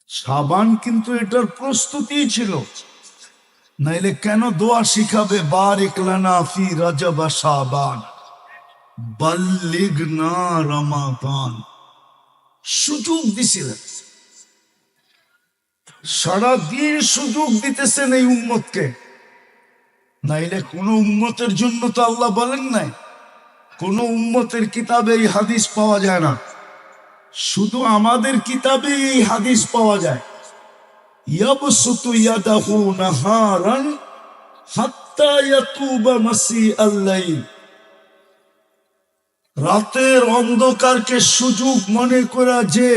সাবান কিন্তু এটার প্রস্তুতি ছিল, নাইলে কেন দোয়া শিখাবে বারিক লানা ফি রজব শাবান বাল্লিগনা রমাদান। সুযোগ দিছিলেন, সারাদিন সুযোগ দিতেছেন এই উম্মতকে। নাইলে কোন উম্মতের জন্য তো আল্লাহ বলেন নাই, কোন উম্মতের কিতাবে এই হাদিস পাওয়া যায় না, শুধু আমাদের কিতাবে এই হাদিস পাওয়া যায়। ইয়াবসুতু ইয়াদাহু নাহারান হাত্তা ইয়াতুবা মাসিআল লাইল। রাতের অন্ধকারকে সুযোগ মনে করা যে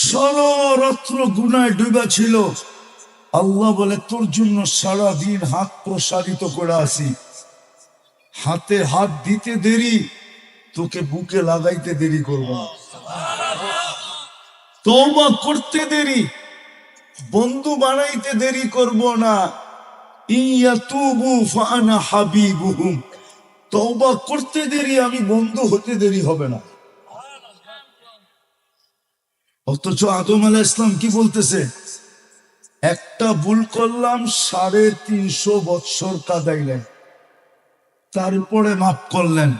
সারা রাত্র গুনায় ডুবা ছিল, আল্লাহ বলে তোর জন্য সারাদিন হাত প্রসারিত করে আসি। হাতে হাত দিতে দেরি, তোকে বুকে লাগাইতে দেরি করব না। তওবা করতে দেরি, বন্ধু বানাইতে দেরি করব না। ইয়াতুবু ফাআনা হাবিবুহুম। তওবা করতে দেরি, আমি বন্ধু হতে দেরি হবে না। অথচ আদম আলাইহিস সালাম কি বলতেছে? একটা ভুল করলাম, 350 বৎসর কাঁদাইলেন, তারপরে মাফ করলেন।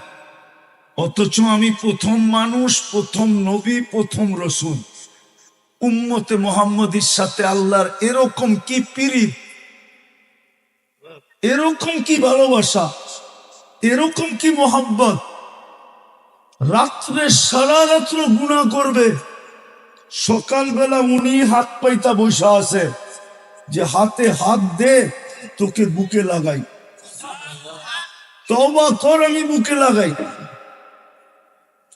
অথচ আমি প্রথম মানুষ, প্রথম নবী, প্রথম রসুল। উম্মতে মুহাম্মদীর সাথে আল্লাহর এরকম কি পীড়িত, এরকম কি ভালোবাসা, এরকম কি মোহাব্বত। রাত্রে সারা রাত্র গুনাহ করবে, সকালবেলা উনি হাত পাইতা বসা আছে যে হাতে হাত দে, তোকে বুকে লাগাই, তওবা কর, আমি বুকে লাগাই।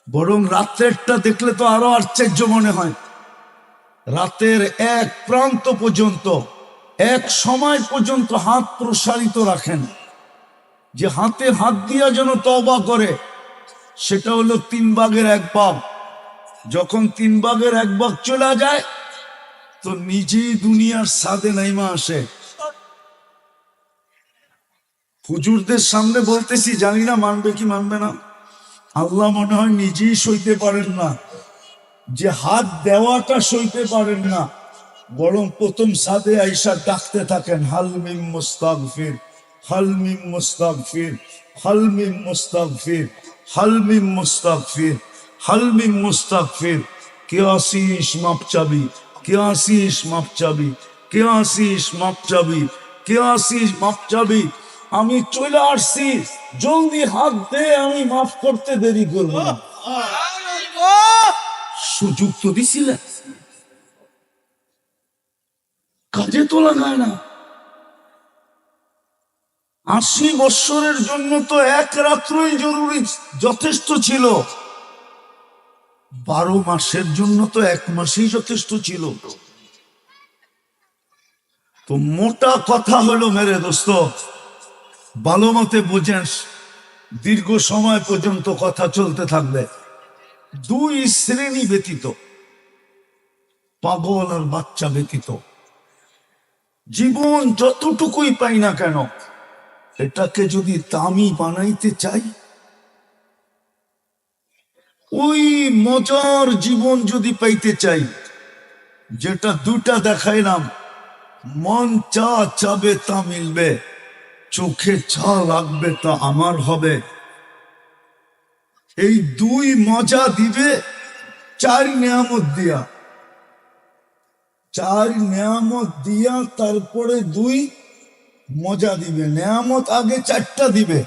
বরং রাত্রেরটা দেখলে তো আরো আশ্চর্য মনে হয়। রাতের এক প্রান্ত পর্যন্ত, এক সময় পর্যন্ত হাত প্রসারিত রাখেন, যে হাতে হাত দিয়া যেন তওবা করে। সেটা হলো 3 ভাগের 1 ভাগ। যখন 3 ভাগের 1 ভাগ চলে যায়, তো নিজেই দুনিয়ার সাদে নাইমা আসে। হুজুরদের সামনে বলতেছি, জানি না মানবে কি মানবে না। আল্লাহ মনে হয় নিজেই সইতে পারেন না, যে হাত দেওয়াটা সইতে পারেন না, বরং প্রথম সাদে আইসা ডাকতে থাকেন, হাল মিন মুস্তাগফির, হাল মিন মুস্তাগফির, হাল মিন মুস্তাগফির, হাল মিন মুস্তাগফির, হাল মিন মুস্তাগফির। কে আসিস মাপ চাবি, কে আসিস মাপ চাবি, কে আসিস মাপ চাবি, কে আসিস মাপ চাবি। আমি চলে আসছি, জলদি হাত দে, আমি মাফ করতে দেরি করবো না। সুযোগ তো দিছিলেন, কাজে তো লাগায় না। 80 বৎসরের জন্য তো 1 রাত্রই জরুরি, যথেষ্ট ছিল। 12 মাসের জন্য তো 1 মাসই যথেষ্ট ছিল। তো মোটা কথা হলো মেরে দোস্ত, ভালো মতে বোঝেন, দীর্ঘ সময় পর্যন্ত কথা চলতে থাকবে। 2 শ্রেণী ব্যতীত, পাগল আর বাচ্চা ব্যতীত, জীবন যতটুকুই পাই না কেন, এটাকে যদি দামি বানাইতে চাই, ওই মজার জীবন যদি পাইতে চাই, যেটা 2টা দেখাইলাম, মন যা চাবে তা মিলবে, চোখে যা লাগবে তা আমার হবে, এই 2 মজা দিবে 4 নিয়ামত দিয়া। 4 নিয়ামত দিয়া তারপরে 2 মজা দিবে। নিয়ামত আগে 4টা দিবে,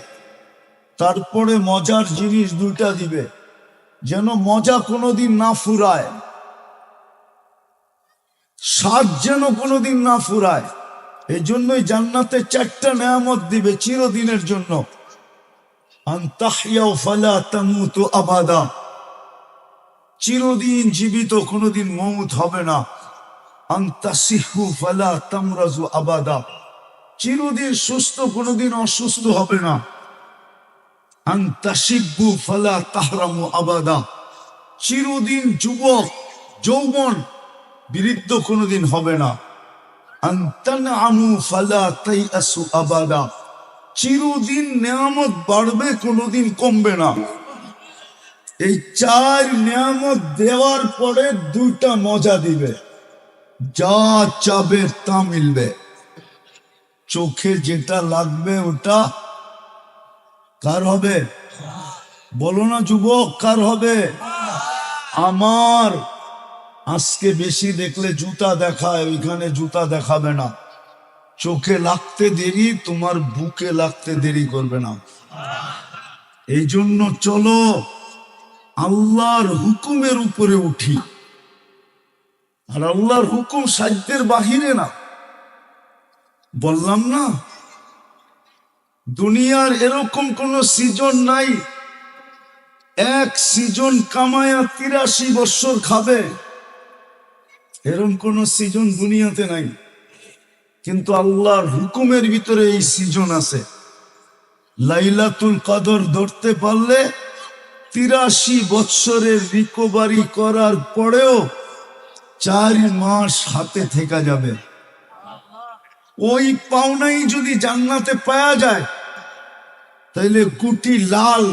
তারপরে মজার জিনিস 2টা দিবে, যেন মজা কোনোদিন না ফুরায়, স্বাদ যেন কোনোদিন না ফুরায়। এই জন্যই জান্নাতে 4টা নিয়ামত দিবে চিরদিনের জন্য। আনতাহইয়া ফালা তামুতু আবাদা, চিরদিন জীবিত, কোনোদিন মউত হবে না। আনতাসিহু ফালা তামরাজু আবাদা, চিরদিন সুস্থ, কোনোদিন অসুস্থ হবে না। আনতাশিব্বু ফালা তাহরামু আবাদা, চিরদিন যুবক, যৌবন, বৃদ্ধ কোনোদিন হবে না। আনতানআমু ফালা তাইআসু আবাদা, চিরদিন নিয়ামত বাড়বে, কোনোদিন কমবে না। এই 4 নিয়ামত দেওয়ার পরে 2টা মজা দিবে। যা চাবে তা মিলবে। চোখে যেটা লাগবে ওটা কার হবে? বলো না যুবক, কার হবে? আমার। আজকে বেশি দেখলে জুতা দেখায়, ওইখানে জুতা দেখাবে না। চোখে লাগতে দেরি, তোমার বুকে লাগতে দেরি করবে না। এই জন্য চলো আল্লাহর হুকুমের উপরে উঠি। আর আল্লাহর হুকুম সাধ্যের বাহিরে না। বললাম না, দুনিয়ার এরকম কোন সিজন নাই এক সিজন কামায়া 83 বছর খাবে, এরকম কোন সিজন দুনিয়াতে নাই। কিন্তু আল্লাহর হুকুমের ভিতরে এই সিজন আছে। লাইলাতুল কদর ধরতে পারলে 83 বছরের রিকভারি করার পরেও 4 মাস হাতে থেকে যাবে। ওই পাওনাই যদি জান্নাতে পাওয়া যায় তাইলে কোটি লাল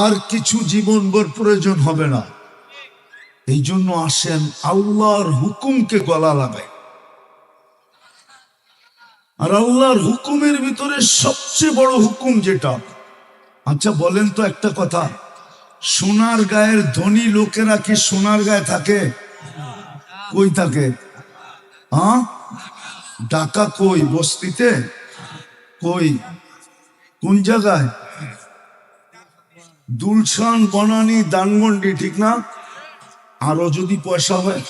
আর কিছু জীবনভর প্রয়োজন হবে না। এই জন্য আসেন আল্লাহর হুকুমকে গলা লাগাই। আর আল্লাহর হুকুমের ভিতরে সবচেয়ে বড় হুকুম যেটা, আচ্ছা বলেন তো একটা কথা, সোনার গায়ের ধনী লোকেরা কি সোনার গায়ে থাকে? কই থাকে? হ্যাঁ, ঢাকা কই? বস্তিতে কই? কোন জায়গায়? দুলশান, বনানী, ধানমন্ডি, ঠিক না? আরো যদি পয়সা হয়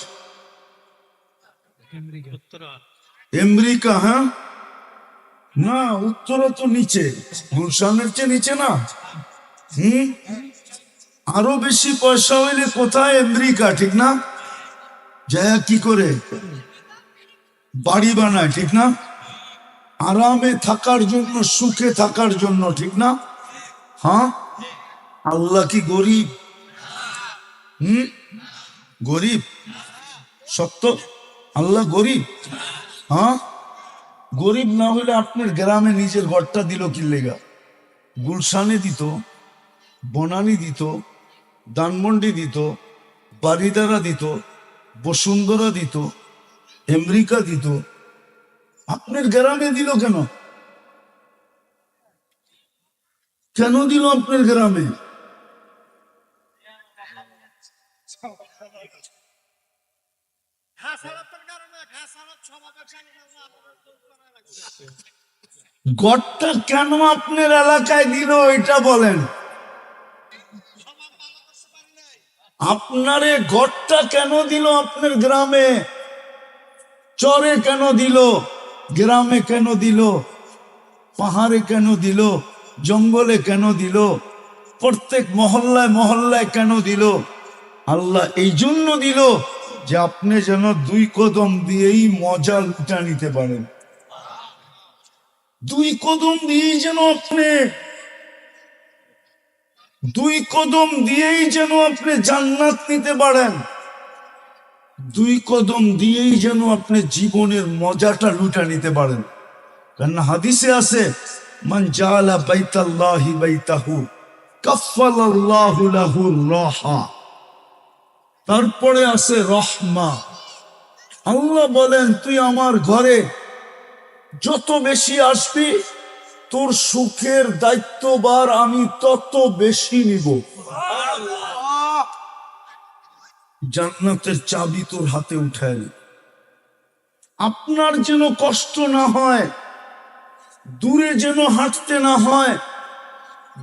আমেরিকা। হ্যাঁ না, উত্তরা তো নিচে, গুলশানের চেয়ে নিচে না। আরো বেশি পয়সা হইলে কোথায়? আমেরিকা, ঠিক না? যায় কি করে? বাড়ি বানায়, ঠিক না? আরামে থাকার জন্য, সুখে থাকার জন্য, ঠিক না? হ্যাঁ, আল্লাহ কি গরিব? গরিব? সত্য আল্লাহ গরিব? হ্যাঁ, গরিব না হলে আপনার গ্রামে নিজের ঘরটা দিল কি লেগা? গুলশানে দিত, বনানী দিত, ধানমন্ডি দিত, বারিদারা দিত, বসুন্ধরা দিত, আমেরিকা দিত, আপনার গ্রামে দিল কেন? কেন দিল আপনার গ্রামে? গড়টা কেন আপনার এলাকায় দিল এটা বলেন। আপনারে গড়টা কেন দিল আপনার গ্রামে? চরে কেন দিল? গ্রামে কেন দিল? পাহাড়ে কেন দিল? জঙ্গলে কেন দিল? প্রত্যেক মহল্লায় মহল্লায় কেন দিল? আল্লাহ এই জন্য দিল যে আপনি যেন 2 কদম দিয়েই মজা লুটা নিতে পারেন। 2 কদম দিয়েই যেন আপনি 2 কদম দিয়েই যেন আপনি জান্নাত নিতে পারেন। 2 কদম দিয়েই যেন আপনি জীবনের মজাটা লুটা নিতে পারেন। কারণ হাদিসে আছে, মান জাআলা বাইতাল্লাহি বাইতাহু কাফফালাল্লাহু লাহু রাহা। তারপরে আছে রহমা। আল্লাহ বলেন, তুই আমার ঘরে যত বেশি আসবি তোর সুখের দায়িত্বভার আমি তত বেশি নিব। জান্নাতের চাবি তোর হাতে উঠায় নি। আপনার যেন কষ্ট না হয়, দূরে যেন হাঁটতে না হয়,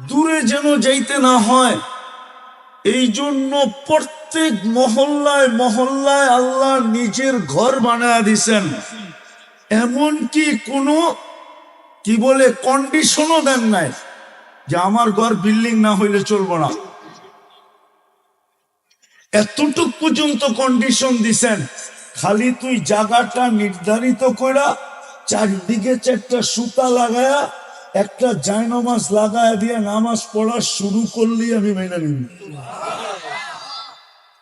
দূরে যেন যাইতে না হয়, এই জন্য প্রত্যেক মহল্লায় মহল্লায় আল্লাহ নিজের ঘর বানায় দিছেন। এমনকি কোনো কি বলে কন্ডিশনও দেন নাই যে আমার ঘর বিল্ডিং না হইলে চলবো না। এতটুক পর্যন্ত কন্ডিশন দিছেন, খালি তুই জায়গাটা নির্ধারিত করা, চারদিকে 4টা সুতা লাগায়া একটা জায়নামাজ লাগায়া দিয়ে নামাজ পড়া শুরু করলি আমি মেনে নিব।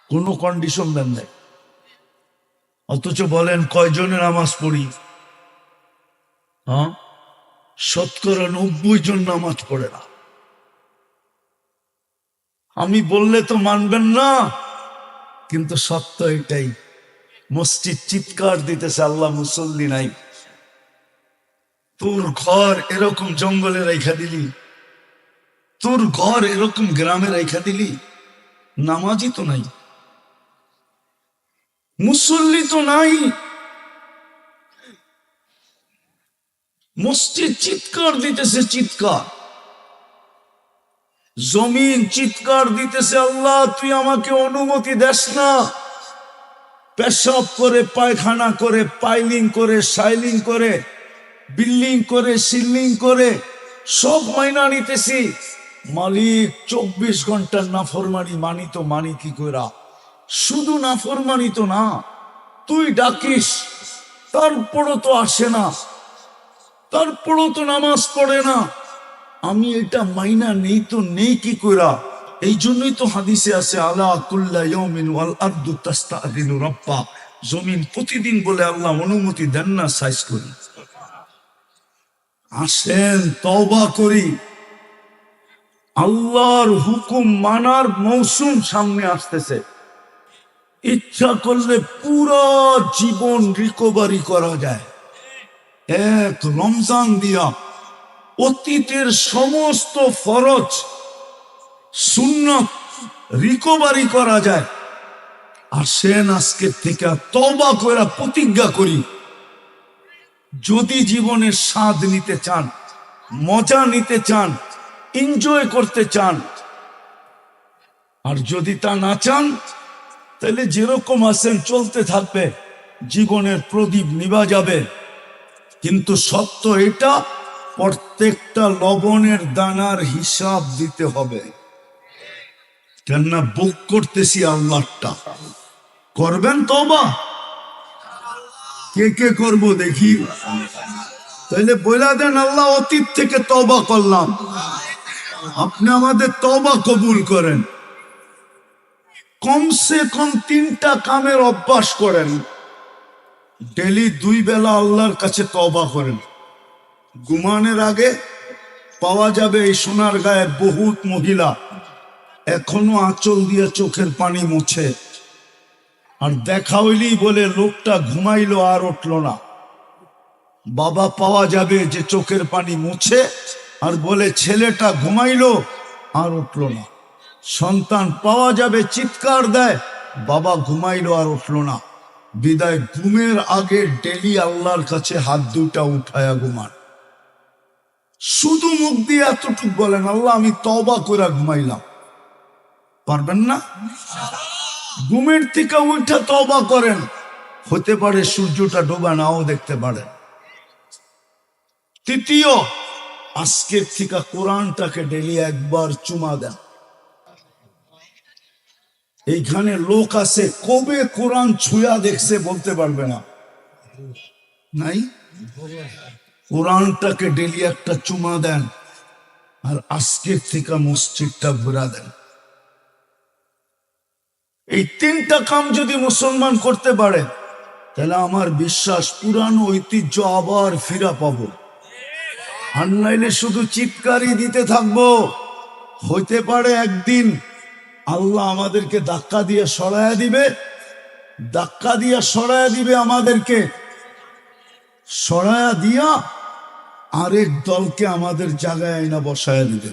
কোনো কন্ডিশন দেন নাই। অথচ বলেন কয়জনের নামাজ পড়ি? হ্যাঁ, 90% জন নামাজ পড়ে না। আমি বললে তো মানবেন না, কিন্তু সত্য এটাই। মসজিদ চিৎকার দিতেছে, আল্লাহ মুসল্লি নাই। তোর ঘর এরকম জঙ্গলে রেখা দিলি, তোর ঘর এরকম গ্রামে রেখা দিলি, নামাজি তো নাই, মুসল্লি তো নাই। মসজিদ চিৎকার দিতেছে, চিৎকার, জমিন চিৎকার দিতেছে, আল্লাহ তুই আমাকে অনুমতি দেস না। পেশাব করে, পায়খানা করে, পাইলিং করে, সাইলিং করে, বিল্ডিং করে, সিলিং করে সব মাইনা নিতেছি, মালিক 24 ঘন্টার নাফরমানি মানি তো মানি কি কইরা? শুধু নাফরমানি তো না, তুই ডাকিস তারপরও তো আসে না, তারপরও তো নামাজ পড়ে না, আমি এটা মাইনা নেই তো নেই কি কইরা? এই জন্যই তো হাদিসে আছে, আলা কুল্লা ইয়াউমিন ওয়াল আরদু তাস্তাযিনু রাব্বা, জমিন প্রতিদিন বলে আল্লাহ অনুমতি দেন না, সাইজ করি। আসেন তওবা করি, আল্লাহর হুকুম মানার মৌসুম সামনে আসতেছে। ইচ্ছা করলে পুরো জীবন রিকভারি করা যায়, এক রমজান দিয়া অতীতের সমস্ত ফরজ সুন্নত রিকভারি করা যায়। আসেন আজকের থেকে তওবা করে প্রতিজ্ঞা করি, যদি জীবনের স্বাদ নিতে চান, মজা নিতে চান, এনজয় করতে চান, আর যদি তা না চান তাহলে যেরকম আছেন চলতে থাকবে, জীবনের প্রদীপ নিভা যাবে। কিন্তু সত্য এটা, প্রত্যেকটা লবণের দানার হিসাব দিতে হবে। কেননা বুক করতেছি আল্লাহটা, করবেন তওবা? কে কে করব দেখি, তাইলে বইলা দেন, আল্লাহ অতীত থেকে তওবা করলাম, আপনি আমাদের তওবা কবুল করেন। কমসে কম 3টা কামের অভ্যাস করেন, ডেলি 2 বেলা আল্লাহর কাছে তওবা করেন। ঘুমানোর আগে পাওয়া যাবে এই সোনার গায়ে বহুত মহিলা এখনো আঁচল দিয়ে চোখের পানি মুছে, আর দেখা হইলেই বলে লোকটা ঘুমাইলো আর উঠলো না। বাবা পাওয়া যাবে যে চোখের পানি মুছে আর বলে ছেলেটা ঘুমাইলো আর উঠলো না। সন্তান পাওয়া যাবে চিৎকার দেয়, বাবা ঘুমাইলো আর উঠলো না। বিদায় ঘুমের আগে ডেলি আল্লাহর কাছে হাত দুটা উঠায়া ঘুমান, শুধু মুখ দিয়ে এতটুকু বলেন, আল্লাহ আমি তওবা করে ঘুমাইলাম। পারবেন না? ঘুমের থেকে উঠা তওবা করেন, হতে পারে সূর্যটা ডোবা নাও দেখতে পারে। তৃতীয়, আজকের থেকে কোরআনটাকে ডেলি একবার চুমা দেন। এইখানে লোক আছে কবে কোরআন ছুঁয়া দেখছে বলতে পারবে না, নাই? কোরআনটাকে ডেলি একটা চুমা দেন, আর আজকের থেকে মসজিদটা ঘুরা দেন। এই 3টা কাম যদি মুসলমান করতে পারে, তাহলে আমার বিশ্বাস পুরানো ঐতিহ্য আবার ফিরা পাবো। আর নাইলে শুধু চিৎকারই দিতে থাকবো। হইতে পারে একদিন আল্লাহ আমাদেরকে ধাক্কা দিয়ে সরায়া দিবে, ধাক্কা দিয়ে সরায়া দিবে আমাদেরকে, সরায়া দিয়া আরেক দলকে আমাদের জায়গায় আইনা বসায়া দিবে।